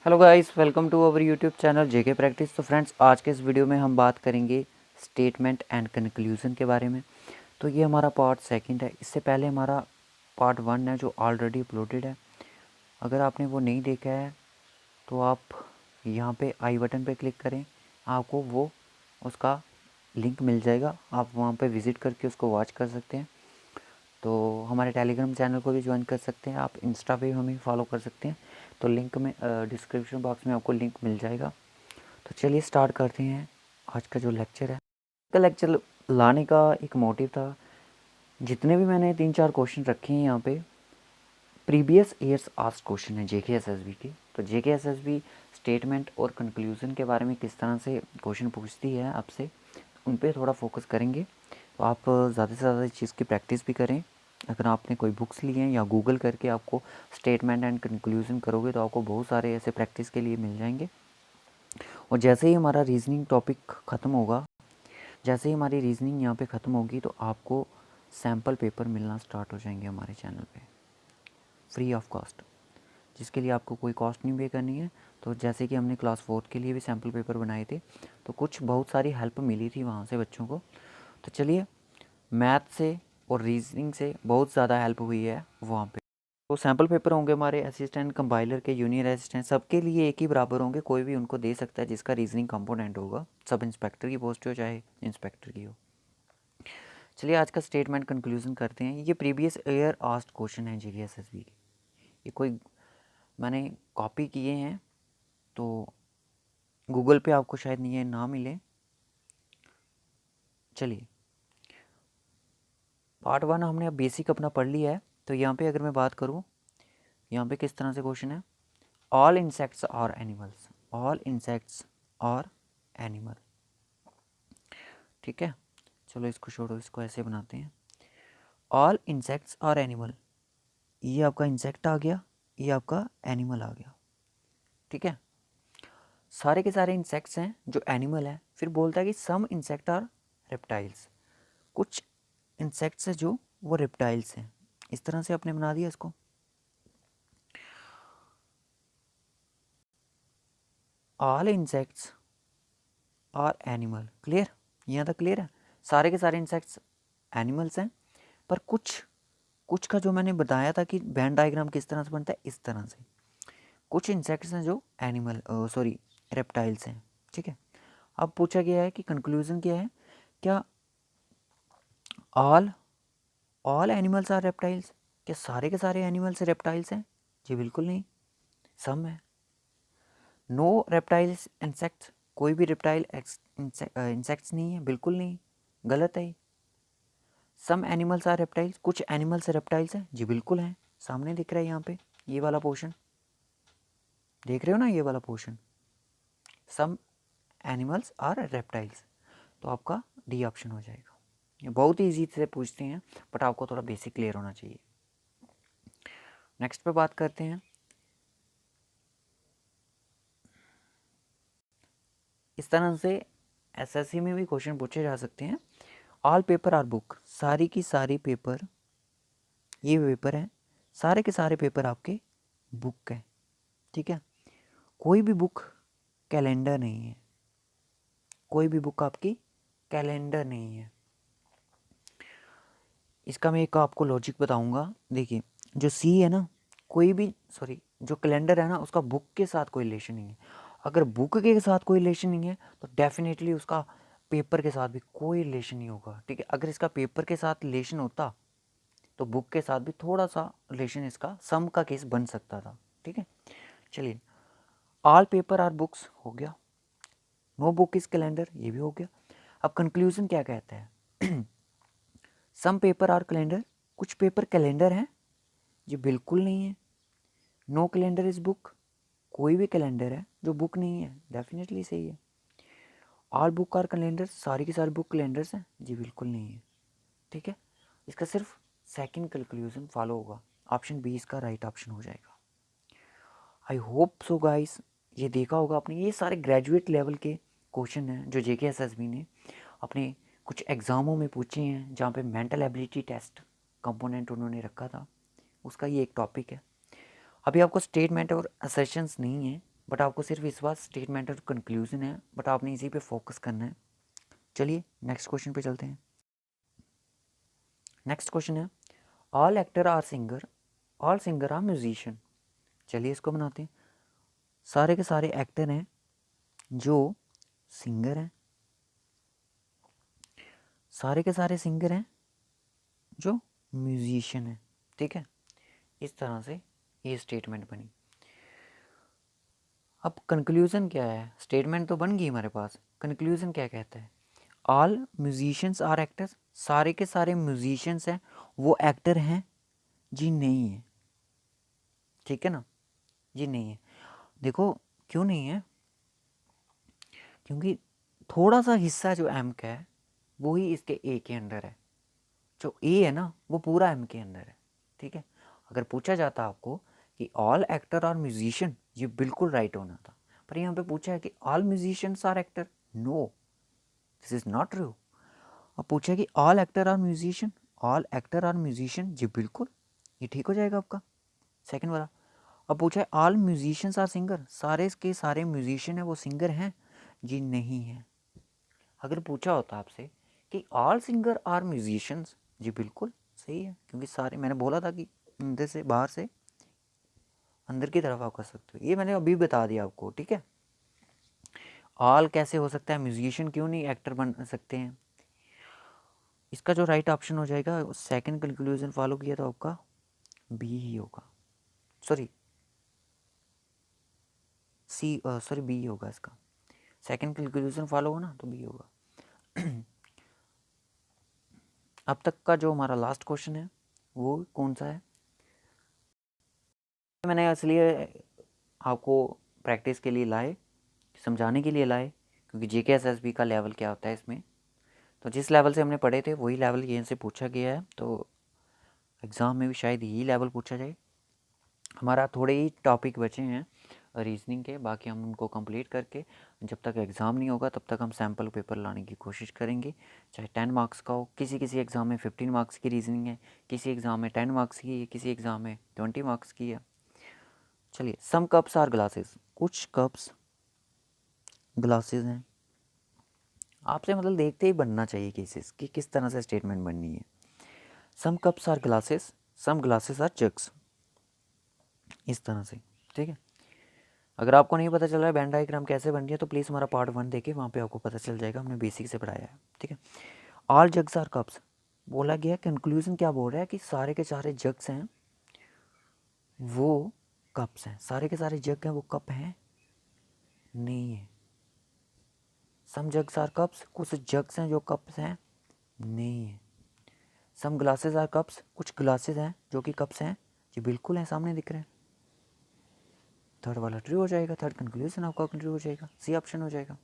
Hello guys, welcome to our YouTube channel JK practice. तो friends, आज के इस वीडियो में हम बात करेंगे स्टेटमेंट एंड कंक्लूजन के बारे में। तो ये हमारा पार्ट सेकंड है। इससे पहले हमारा पार्ट वन है जो ऑलरेडी अपलोडेड है। अगर आपने वो नहीं देखा है तो आप यहाँ पे आई बटन पे क्लिक करें, आपको वो उसका लिंक मिल जाएगा। आप वहाँ पे विज़िट करके उसको वॉच कर सकते हैं। तो हमारे टेलीग्राम चैनल को भी ज्वाइन कर सकते हैं, आप इंस्टा पे भी हमें फॉलो कर सकते हैं। तो लिंक में डिस्क्रिप्शन बॉक्स में आपको लिंक मिल जाएगा। तो चलिए स्टार्ट करते हैं आज का जो लेक्चर है। का लेक्चर लाने का एक मोटिव था, जितने भी मैंने 3-4 क्वेश्चन रखे हैं यहाँ पे प्रीवियस ईयर्स आस्क्ड क्वेश्चन है जेके एसएसबी के। तो जेके एसएसबी स्टेटमेंट और कंक्लूजन के बारे में किस तरह से क्वेश्चन पूछती है आपसे, उन पे थोड़ा फोकस करेंगे। तो आप ज़्यादा से ज़्यादा इस चीज़ की प्रैक्टिस भी करें। अगर आपने कोई बुक्स ली हैं या गूगल करके आपको स्टेटमेंट एंड कंक्लूजन करोगे तो आपको बहुत सारे ऐसे प्रैक्टिस के लिए मिल जाएंगे। और जैसे ही हमारा रीजनिंग टॉपिक ख़त्म होगा, जैसे ही हमारी रीजनिंग यहाँ पे ख़त्म होगी तो आपको सैम्पल पेपर मिलना स्टार्ट हो जाएंगे हमारे चैनल पे, फ्री ऑफ कॉस्ट, जिसके लिए आपको कोई कॉस्ट नहीं पे करनी है। तो जैसे कि हमने क्लास 4 के लिए भी सैम्पल पेपर बनाए थे, तो कुछ बहुत सारी हेल्प मिली थी वहाँ से बच्चों को। तो चलिए, मैथ से और रीजनिंग से बहुत ज़्यादा हेल्प हुई है वहाँ पे। तो सैम्पल पेपर होंगे हमारे असिस्टेंट कंपाइलर के, जूनियर असिस्टेंट, सबके लिए एक ही बराबर होंगे। कोई भी उनको दे सकता है जिसका रीजनिंग कंपोनेंट होगा, सब इंस्पेक्टर की पोस्ट हो चाहे इंस्पेक्टर की हो। चलिए आज का स्टेटमेंट कंक्लूजन करते हैं। ये प्रीवियस ईयर आस्क्ड क्वेश्चन है जीके एसएसबी के। ये कोई मैंने कॉपी किए हैं, तो गूगल पे आपको शायद नहीं, ये ना मिले। चलिए, पार्ट वन हमने अब बेसिक अपना पढ़ लिया है। तो यहाँ पे अगर मैं बात करूँ, यहाँ पे किस तरह से क्वेश्चन है, all insects are animals, all insects are animal. ठीक है, चलो इसको छोड़ो, इसको ऐसे बनाते हैं, ऑल इंसेक्ट्स आर एनिमल। ये आपका इंसेक्ट आ गया, ये आपका एनिमल आ गया। ठीक है, सारे के सारे इंसेक्ट्स हैं जो एनिमल है। फिर बोलता है कि सम इंसेक्ट आर रेप्टाइल्स, कुछ इंसेक्ट्स हैं जो वो रेप्टाइल्स हैं। इस तरह से आपने बना दिया इसको। All insects are animal, clear, यहाँ तक क्लियर है। सारे के सारे इंसेक्ट्स एनिमल्स हैं, पर कुछ कुछ का जो मैंने बताया था कि वेन डायग्राम किस तरह से बनता है, इस तरह से कुछ इंसेक्ट्स हैं जो एनिमल सॉरी रेप्टाइल्स हैं। ठीक है, अब पूछा गया है कि कंक्लूजन क्या है, क्या all all animals are reptiles, क्या सारे के सारे एनिमल्स रेप्टाइल्स हैं? जी बिल्कुल नहीं, सम है। नो रेप्टाइल्स इंसेक्ट्स, कोई भी रेप्टाइल इंसेक्ट्स नहीं है, बिल्कुल नहीं, गलत है। सम एनिमल्स आर रेप्टाइल्स, कुछ एनिमल्स रेप्टाइल्स हैं, जी बिल्कुल हैं, सामने दिख रहा है यहाँ पे ये वाला पोर्शन, देख रहे हो ना ये वाला portion, some animals are reptiles. तो आपका डी ऑप्शन हो जाएगा। ये बहुत ही ईजी से पूछते हैं, बट आपको थोड़ा बेसिक क्लियर होना चाहिए। नेक्स्ट पे बात करते हैं। इस तरह से एसएससी में भी क्वेश्चन पूछे जा सकते हैं। ऑल पेपर आर बुक, सारी की सारी पेपर, ये पेपर हैं, सारे के सारे पेपर आपके बुक हैं। ठीक है, कोई भी बुक कैलेंडर नहीं है, कोई भी बुक आपकी कैलेंडर नहीं है। इसका मैं एक आपको लॉजिक बताऊंगा। देखिए, जो सी है ना, कोई भी सॉरी जो कैलेंडर है ना, उसका बुक के साथ कोई रिलेशन नहीं है। अगर बुक के साथ कोई रिलेशन नहीं है तो डेफिनेटली उसका पेपर के साथ भी कोई रिलेशन नहीं होगा। ठीक है, अगर इसका पेपर के साथ रिलेशन होता तो बुक के साथ भी थोड़ा सा रिलेशन, इसका सम का केस बन सकता था। ठीक है, चलिए, ऑल पेपर आर बुक्स हो गया, नो बुक इज कैलेंडर ये भी हो गया। अब कंक्लूजन क्या कहता है, सम पेपर आर कैलेंडर, कुछ पेपर कैलेंडर हैं, जी बिल्कुल नहीं है। नो कैलेंडर इज बुक, कोई भी कैलेंडर है जो बुक नहीं है, डेफिनेटली सही है। ऑल बुक आर कैलेंडर, सारी की सारी बुक कैलेंडर्स हैं, जी बिल्कुल नहीं है। ठीक है, इसका सिर्फ सेकंड कंक्लूजन फॉलो होगा, ऑप्शन बी इसका राइट ऑप्शन हो जाएगा। आई होप सो गाइस, ये देखा होगा आपने, ये सारे ग्रेजुएट लेवल के क्वेश्चन हैं जो जेके एसएसबी ने अपने कुछ एग्ज़ामों में पूछे हैं, जहाँ पे मेंटल एबिलिटी टेस्ट कंपोनेंट उन्होंने रखा था, उसका ये एक टॉपिक है। अभी आपको स्टेटमेंट और असर्शंस नहीं है, बट आपको सिर्फ इस बार स्टेटमेंट और कंक्लूजन है, बट आपने इसी पे फोकस करना है। चलिए नेक्स्ट क्वेश्चन पे चलते हैं। नेक्स्ट क्वेश्चन है all actor are singer, all singer are musician. चलिए इसको बनाते हैं। सारे के सारे एक्टर हैं जो सिंगर हैं, सारे के सारे सिंगर हैं जो म्यूजिशियन हैं। ठीक है, इस तरह से ये स्टेटमेंट बनी। अब कंक्लूजन क्या है? स्टेटमेंट तो बन गई हमारे पास, कंक्लूजन क्या कहता है? ऑल म्यूजिशियंस आर एक्टर्स, सारे के सारे म्यूजिशियंस हैं वो एक्टर हैं? जी नहीं है। ठीक है ना, जी नहीं है। देखो क्यों नहीं है, क्योंकि थोड़ा सा हिस्सा जो एम का है वो ही इसके ए के अंदर है। जो ए है ना वो पूरा एम के अंदर है। ठीक है, अगर पूछा जाता आपको कि ऑल एक्टर आर म्यूजिशियन, ये बिल्कुल राइट होना था, पर यहाँ पे पूछा है कि all musicians are actor. No, this is not true. अब पूछा है कि all actor are musician, all actor are musician, जी बिल्कुल, ये ठीक हो जाएगा आपका सेकंड वाला। अब पूछा है ऑल म्यूजिशियंस आर सिंगर, सारे के सारे म्यूजिशियन है वो सिंगर हैं? जी नहीं है। अगर पूछा होता आपसे कि ऑल सिंगर आर म्यूजिशियंस, जी बिल्कुल सही है, क्योंकि सारे, मैंने बोला था कि अंदर से बाहर से अंदर की तरफ आप कर सकते हो, ये मैंने अभी बता दिया आपको। ठीक है, ऑल कैसे हो सकता है, म्यूजिशियन क्यों नहीं एक्टर बन सकते हैं? इसका जो राइट ऑप्शन हो जाएगा, सेकंड कंक्लूजन फॉलो किया तो आपका बी ही होगा, सॉरी सी, सॉरी बी होगा इसका। सेकंड कंक्लूजन फॉलो हो ना तो बी होगा। अब तक का जो हमारा लास्ट क्वेश्चन है वो कौन सा है? मैंने इसलिए आपको प्रैक्टिस के लिए लाए, समझाने के लिए लाए, क्योंकि जीके एसएसबी का लेवल क्या होता है इसमें, तो जिस लेवल से हमने पढ़े थे वही लेवल यहाँ से पूछा गया है, तो एग्ज़ाम में भी शायद यही लेवल पूछा जाए। हमारा थोड़े ही टॉपिक बचे हैं रीजनिंग के, बाकी हम उनको कंप्लीट करके जब तक एग्ज़ाम नहीं होगा तब तक हम सैम्पल पेपर लाने की कोशिश करेंगे, चाहे 10 मार्क्स का हो। किसी किसी एग्ज़ाम में 15 मार्क्स की रीजनिंग है, किसी एग्ज़ाम में 10 मार्क्स की है, किसी एग्ज़ाम में 20 मार्क्स की है। चलिए, सम कप्स आर ग्लासेस, कुछ कप्स ग्लासेस हैं। आपसे मतलब देखते ही बनना चाहिए केसेस कि किस तरह से स्टेटमेंट बननी है। Some cups are glasses, some glasses are jugs, इस तरह से। ठीक है, अगर आपको नहीं पता चल रहा है वेन डायग्राम कैसे बन रही है तो प्लीज़ हमारा पार्ट 1 देखिए, वहाँ पे आपको पता चल जाएगा, हमने बेसिक से पढ़ाया है। ठीक है, ऑल जग्स आर कप्स बोला गया, कंक्लूजन क्या बोल रहा है कि सारे के सारे जग्स हैं वो कप्स हैं, सारे के सारे जग हैं वो कप हैं? नहीं है। सम जग्स आर कप्स, कुछ जग्स हैं जो कप्स हैं? नहीं है। सम ग्लासेस आर कप्स, कुछ ग्लासेस हैं जो कि कप्स हैं? जी बिल्कुल हैं, सामने दिख रहे हैं। थर्ड वाला ट्रू हो जाएगा, थर्ड कंक्लूजन आपका ट्रू हो जाएगा, सी ऑप्शन हो जाएगा।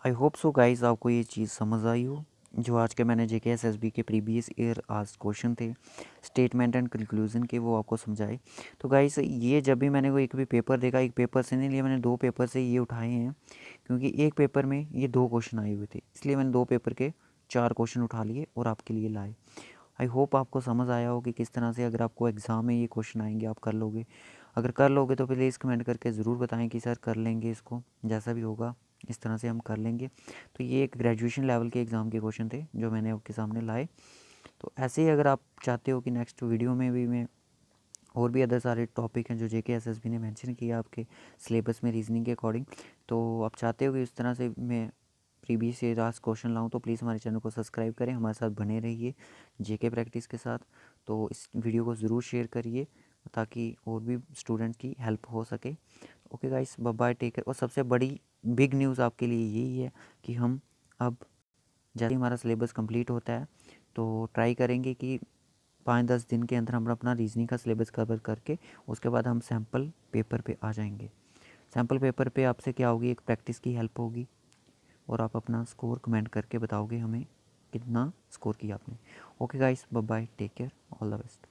आई होप सो गाइस आपको ये चीज़ समझ आई हो, जो आज के मैंने जेके एसएसबी के प्रीवियस ईयर आज क्वेश्चन थे स्टेटमेंट एंड कंक्लूजन के, वो आपको समझाए। तो गाइस ये जब भी मैंने कोई एक भी पेपर देखा, एक पेपर से नहीं लिया मैंने, 2 पेपर से ये उठाए हैं, क्योंकि एक पेपर में ये 2 क्वेश्चन आए हुए थे, इसलिए मैंने 2 पेपर के 4 क्वेश्चन उठा लिए और आपके लिए लाए। आई होप आपको समझ आया हो कि किस तरह से अगर आपको एग्ज़ाम में ये क्वेश्चन आएंगे आप कर लोगे। अगर कर लोगे तो प्लीज़ कमेंट करके ज़रूर बताएं कि सर कर लेंगे इसको, जैसा भी होगा इस तरह से हम कर लेंगे। तो ये एक ग्रेजुएशन लेवल के एग्ज़ाम के क्वेश्चन थे जो मैंने आपके सामने लाए। तो ऐसे ही अगर आप चाहते हो कि नेक्स्ट वीडियो में भी मैं और भी अदर सारे टॉपिक हैं जो जेके एसएसबी ने मेंशन किया आपके सिलेबस में रीजनिंग के अकॉर्डिंग, तो आप चाहते हो कि इस तरह से मैं प्रीवियस ईयर आज क्वेश्चन लाऊं, तो प्लीज़ हमारे चैनल को सब्सक्राइब करें, हमारे साथ बने रहिए जेके प्रैक्टिस के साथ। तो इस वीडियो को ज़रूर शेयर करिए ताकि और भी स्टूडेंट की हेल्प हो सके। Okay guys, bye bye, take care. और सबसे बड़ी बिग न्यूज़ आपके लिए यही है कि हम अब जैसे ही हमारा सिलेबस कंप्लीट होता है तो ट्राई करेंगे कि 5-10 दिन के अंदर हम अपना रीजनिंग का सिलेबस कवर करके उसके बाद हम सैम्पल पेपर पे आ जाएंगे। सैम्पल पेपर पे आपसे क्या होगी, एक प्रैक्टिस की हेल्प होगी और आप अपना स्कोर कमेंट करके बताओगे हमें कितना स्कोर किया आपने। Okay guys, bye bye, take care, all the best.